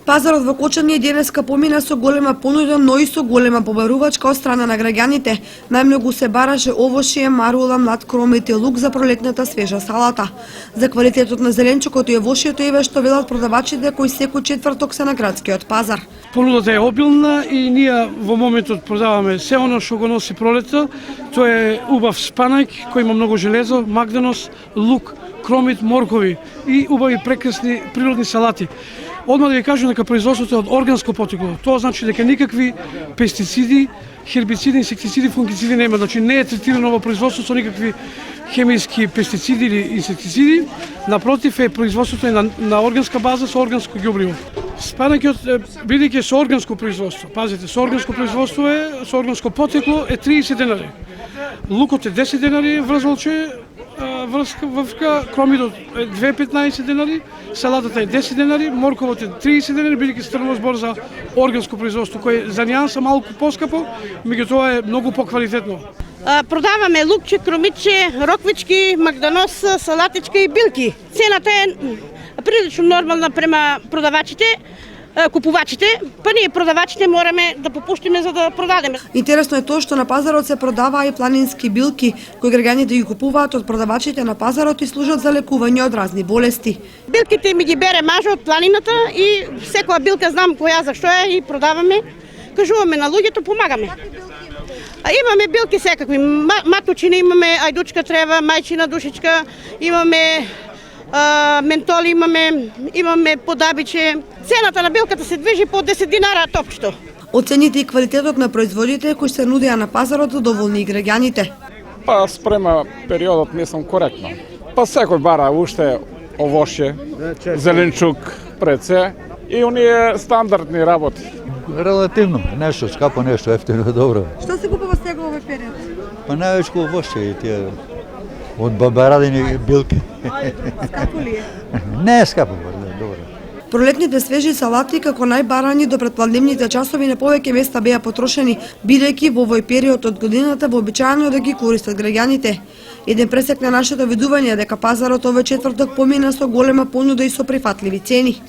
Пазарот во Кочани денеска помина со голема понуда, но и со голема побарувачка од страна на граѓаните. Најмногу се бараше овошје, марула, млад кромит и лук за пролетната свежа салата. За квалитетот на зеленчукот и овошјето еве што велат продавачите кои секој четврток се на градскиот пазар. Понудата е обилна и ние во моментот продаваме се оно што го носи пролетта. Тоа е убав спанајк кој има многу железо, магданос, лук, кромит, моркови и убави прекрасни природни салати. Одма да ви кажам дека производството е од органско потекло. Тоа значи дека никакви пестициди, хербициди, инсектициди, фунгициди нема. Значи не е третирано во производство со никакви хемиски пестициди или инсектициди. Напротив е производството е на органска база со органско ѓубриво. Спанајкот, бидејќи со органско производство, пазите, со органско производство е, со органско потекло е 30 денари. Лукот е 10 денари, врзволче, врска, кромидот е 2,15 денари, салатата е 10 денари, морковот е 30 денари, бидејќи станува збор за органско производство, кој за нијанса малку поскапо, меѓутоа е многу поквалитетно. Продаваме лукче, кромиче, роквички, магданос, салатичка и билки. Цената е прилично нормална према продавачите, купувачите, па ние продавачите мораме да попуштиме за да продадеме. Интересно е тоа што на пазарот се продаваа и планински билки, кои граѓаните ги купуваат од продавачите на пазарот и служат за лекување од разни болести. Билките ми ги бере мажа од планината и секоја билка знам која зашто е и продаваме. Кажуваме на луѓето, помагаме. Имаме билки секакви, матучини имаме, ајдучка трева, мајчина душичка, имаме ментоли, имаме подабиче. Цената на билката се движи по 10 динара топчето. Оцените и квалитетот на производите кои се нудеа на пазарот доволни и граѓаните. Па спрема периодот мислам коректно. Па секој бара уште овошје, зеленчук пред се и оние стандардни работи. Релативно, нешто скапо, нешто ефтино, добро. Што се купува сега во овој период? Па највеќе овошје и тие од бабарадини билки. Скапо ли е? Не е скапо, добро. Пролетните свежи салати како најбарани до претпладневните часови на повеќе места беа потрошени, бидејќи во овој период од годината вообичаено да ги користат граѓаните. Еден пресек на нашето видување дека пазарот овој четврток помина со голема понуда и со прифатливи цени.